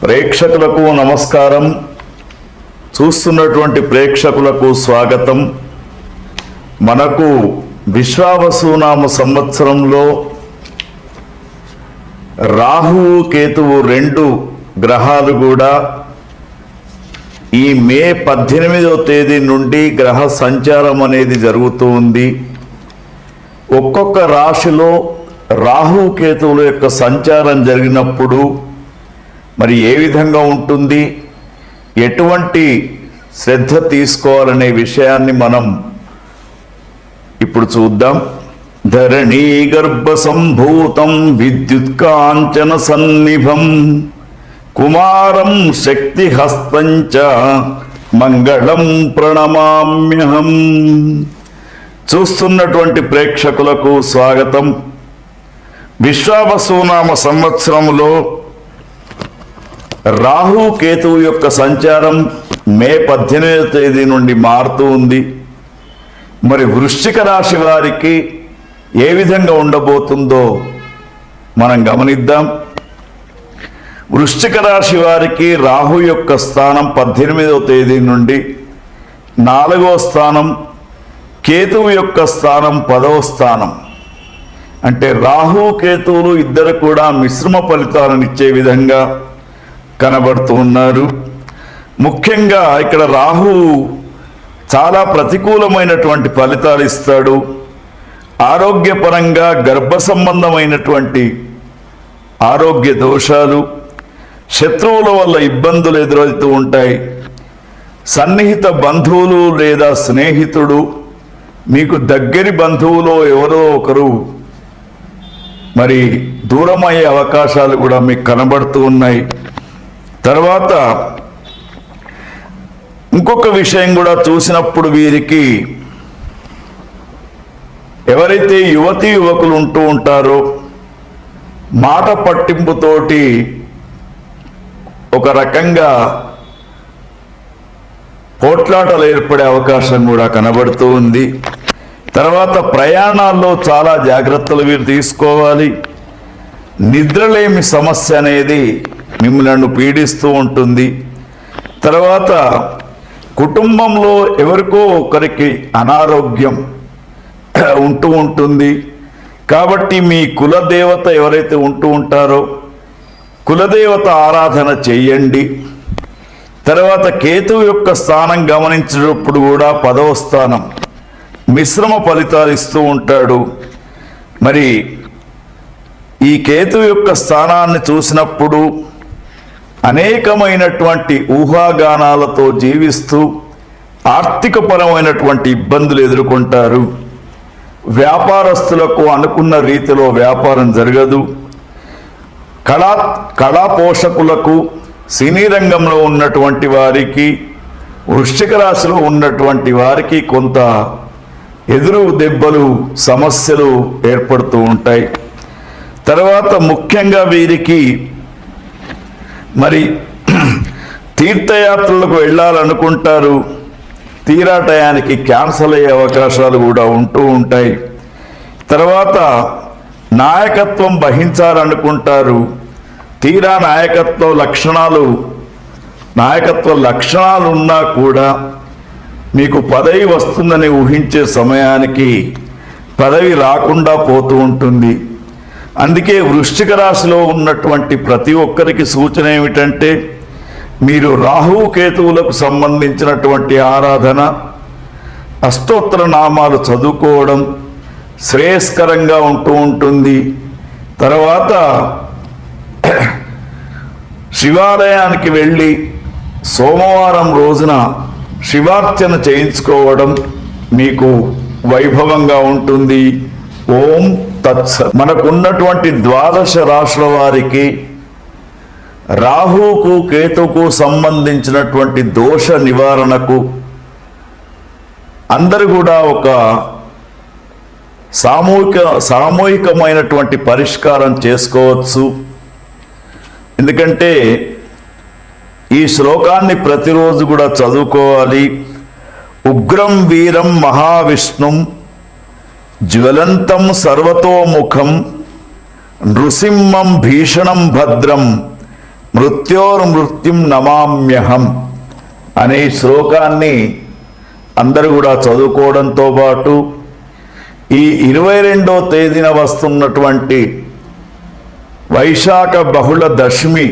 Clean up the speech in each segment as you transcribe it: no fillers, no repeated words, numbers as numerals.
ప్రేక్షకులకు నమస్కారం. చూస్తున్నటువంటి ప్రేక్షకులకు స్వాగతం. మనకు విశ్వావసునామ సంవత్సరంలో రాహువు కేతువు రెండు గ్రహాలు కూడా ఈ మే 18వ తేదీ నుండి గ్రహ సంచారం అనేది జరుగుతూ ఉంది. ఒక్కొక్క రాశిలో రాహు కేతువుల యొక్క సంచారం జరిగినప్పుడు మరి ఏ విధంగా ఉంటుంది, ఎటువంటి శ్రద్ధ తీసుకోవాలనే విషయాన్ని మనం ఇప్పుడు చూద్దాం. ధరణీ గర్భ సంభూతం విద్యుత్ కాంచన సన్నిభం కుమారం శక్తి హస్తంచ మంగళం ప్రణమామ్యహం. చూస్తున్నటువంటి ప్రేక్షకులకు స్వాగతం. విశ్వావసునామ సంవత్సరంలో రాహు కేతువు యొక్క సంచారం మే 18వ తేదీ నుండి మారుతూ ఉంది. మరి వృశ్చిక రాశి వారికి ఏ విధంగా ఉండబోతుందో మనం గమనిద్దాం. వృశ్చిక రాశి వారికి రాహు యొక్క స్థానం 18వ తేదీ నుండి 4వ స్థానం, కేతువు యొక్క స్థానం 10వ స్థానం. అంటే రాహు కేతువులు ఇద్దరు కూడా మిశ్రమ ఫలితాలను ఇచ్చే విధంగా కనబడుతూ ఉన్నారు. ముఖ్యంగా ఇక్కడ రాహు చాలా ప్రతికూలమైనటువంటి ఫలితాలు ఇస్తాడు. ఆరోగ్యపరంగా గర్భ సంబంధమైనటువంటి ఆరోగ్య దోషాలు, శత్రువుల వల్ల ఇబ్బందులు ఎదురవుతూ ఉంటాయి. సన్నిహిత బంధువులు లేదా స్నేహితుడు, మీకు దగ్గరి బంధువులో ఎవరో ఒకరు మరి దూరమయ్యే అవకాశాలు కూడా మీకు కనబడుతూ ఉన్నాయి. తర్వాత ఇంకొక విషయం కూడా చూసినప్పుడు వీరికి ఎవరైతే యువతీ యువకులు ఉంటూ ఉంటారో మాట పట్టింపుతోటి ఒక రకంగా పోట్లాటలు ఏర్పడే అవకాశం కూడా కనబడుతూ ఉంది. తర్వాత ప్రయాణాల్లో చాలా జాగ్రత్తలు వీరు తీసుకోవాలి. నిద్రలేమి సమస్య అనేది మిమ్మల్ని పీడిస్తూ ఉంటుంది. తర్వాత కుటుంబంలో ఎవరికో ఒకరికి అనారోగ్యం ఉంటూ ఉంటుంది. కాబట్టి మీ కులదేవత ఎవరైతే ఉంటూ ఉంటారో కులదేవత ఆరాధన చెయ్యండి. తర్వాత కేతువు యొక్క స్థానం గమనించినప్పుడు కూడా 10వ స్థానం మిశ్రమ ఫలితాలు ఇస్తూ ఉంటాడు. మరి ఈ కేతువు యొక్క స్థానాన్ని చూసినప్పుడు అనేకమైనటువంటి ఊహాగానాలతో జీవిస్తూ ఆర్థికపరమైనటువంటి ఇబ్బందులు ఎదుర్కొంటారు. వ్యాపారస్తులకు అనుకున్న రీతిలో వ్యాపారం జరగదు. కళా పోషకులకు, సినీ రంగంలో ఉన్నటువంటి వారికి, వృశ్చిక రాశిలో ఉన్నటువంటి వారికి కొంత ఎదురు దెబ్బలు, సమస్యలు ఏర్పడుతూ ఉంటాయి. తర్వాత ముఖ్యంగా వీరికి మరి తీర్థయాత్రలకు వెళ్ళాలనుకుంటారు. తీరాటయానికి క్యాన్సల్ అయ్యే అవకాశాలు కూడా ఉంటూ ఉంటాయి. తర్వాత నాయకత్వం వహించాలనుకుంటారు. తీరా నాయకత్వ లక్షణాలు ఉన్నా కూడా మీకు పదవి వస్తుందని ఊహించే సమయానికి పదవి రాకుండా పోతూ ఉంటుంది. అందుకే వృశ్చిక రాశిలో ఉన్నటువంటి ప్రతి ఒక్కరికి సూచన ఏమిటంటే మీరు రాహు కేతువులకు సంబంధించినటువంటి ఆరాధన, అష్టోత్తర నామాలు చదువుకోవడం శ్రేయస్కరంగా ఉంటూ ఉంటుంది. తర్వాత శివాలయానికి వెళ్ళి సోమవారం రోజున శివార్చన చేయించుకోవడం మీకు వైభవంగా ఉంటుంది. ఓం తత్సత్. మనకున్నటువంటి 12 రాశుల వారికి రాహుకు కేతుకు సంబంధించినటువంటి దోష నివారణకు అందరూ కూడా ఒక సామూహికమైనటువంటి పరిష్కారం చేసుకోవచ్చు. ఎందుకంటే ఈ శ్లోకాన్ని ప్రతిరోజు కూడా చదువుకోవాలి. ఉగ్రం వీరం మహావిష్ణుం జ్వలంతం సర్వతోముఖం నృసింహం భీషణం భద్రం మృత్యోర్మృత్యుం నమామ్యహం అనే శ్లోకాన్ని అందరూ కూడా చదువుకోవడంతో పాటు ఈ 22వ తేదీన వస్తున్నటువంటి వైశాఖ బహుళ దశమి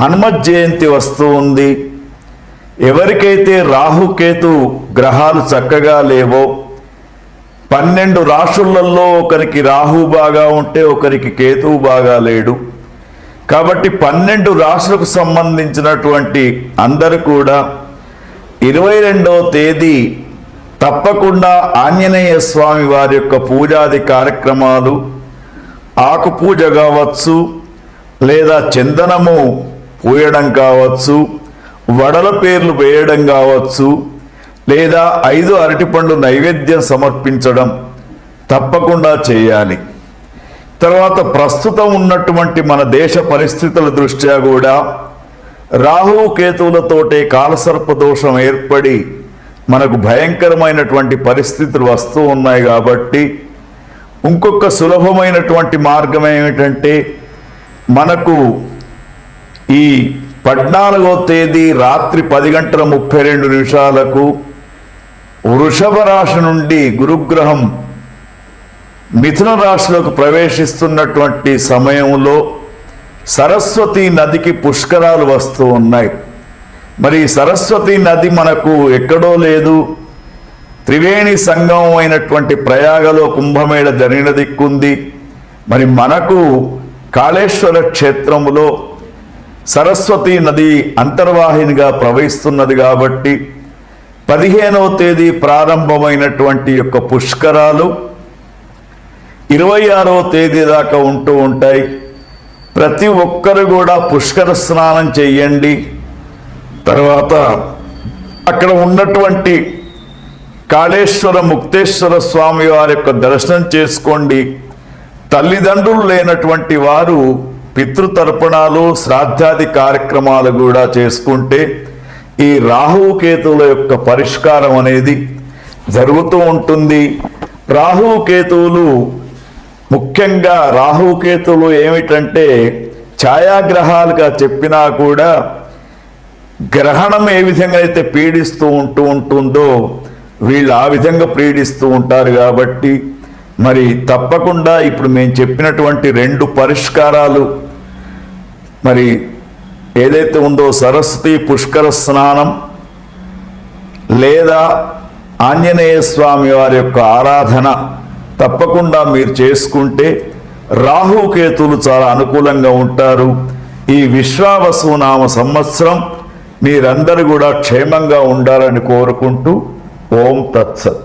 హనుమత్ జయంతి వస్తూ ఉంది. ఎవరికైతే రాహుకేతు గ్రహాలు చక్కగా లేవో, 12 రాశులలో ఒకరికి రాహు బాగా ఉంటే ఒకరికి కేతువు బాగా లేడు. కాబట్టి 12 రాశులకు సంబంధించినటువంటి అందరూ కూడా 22వ తేదీ తప్పకుండా ఆంజనేయ స్వామి వారి యొక్క పూజాది కార్యక్రమాలు, ఆకు పూజ కావచ్చు, లేదా చందనము పూయడం కావచ్చు, వడల పేర్లు వేయడం కావచ్చు, లేదా 5 అరటిపండ్లు నైవేద్యం సమర్పించడం తప్పకుండా చేయాలి. తర్వాత ప్రస్తుతం ఉన్నటువంటి మన దేశ పరిస్థితుల దృష్ట్యా కూడా రాహు కేతువులతోటే కాలసర్ప దోషం ఏర్పడి మనకు భయంకరమైనటువంటి పరిస్థితులు వస్తూ ఉన్నాయి. కాబట్టి ఇంకొక సులభమైనటువంటి మార్గం ఏమిటంటే, మనకు ఈ 14వ తేదీ రాత్రి 10:32 వృషభ రాశి నుండి గురుగ్రహం మిథున రాశిలోకి ప్రవేశిస్తున్నటువంటి సమయంలో సరస్వతి నదికి పుష్కరాలు వస్తూ ఉన్నాయి. మరి సరస్వతి నది మనకు ఎక్కడో లేదు, త్రివేణి సంగమం అయినటువంటి ప్రయాగలో కుంభమేళ జరిగిన దిక్కుంది. మరి మనకు కాళేశ్వర క్షేత్రములో సరస్వతి నది అంతర్వాహినిగా ప్రవహిస్తున్నది. కాబట్టి 15వ తేదీ ప్రారంభమైనటువంటి యొక్క పుష్కరాలు 26వ తేదీ దాకా ఉంటూ ఉంటాయి. ప్రతి ఒక్కరు కూడా పుష్కర స్నానం చెయ్యండి. తర్వాత అక్కడ ఉన్నటువంటి కాళేశ్వర ముక్తేశ్వర స్వామి వారి యొక్క దర్శనం చేసుకోండి. తల్లిదండ్రులు లేనటువంటి వారు పితృతర్పణాలు, శ్రాద్ధాది కార్యక్రమాలు కూడా చేసుకుంటే ఈ రాహుకేతువుల యొక్క పరిష్కారం అనేది జరుగుతూ ఉంటుంది. రాహుకేతువులు ముఖ్యంగా రాహుకేతువులు ఏమిటంటే ఛాయాగ్రహాలుగా చెప్పినా కూడా గ్రహణం ఏ విధంగా అయితే పీడిస్తూ ఉంటుందో వీళ్ళు ఆ విధంగా పీడిస్తూ ఉంటారు. కాబట్టి మరి తప్పకుండా ఇప్పుడు మేము చెప్పినటువంటి 2 పరిష్కారాలు మరి ఏదైతే ఉందో సరస్వతి పుష్కర స్నానం లేదా ఆంజనేయ స్వామి వారి యొక్క ఆరాధన తప్పకుండా మీరు చేసుకుంటే రాహుకేతులు చాలా అనుకూలంగా ఉంటారు. ఈ విశ్వావసునామ సంవత్సరం మీరందరూ కూడా క్షేమంగా ఉండాలని కోరుకుంటూ ఓం తత్సత్.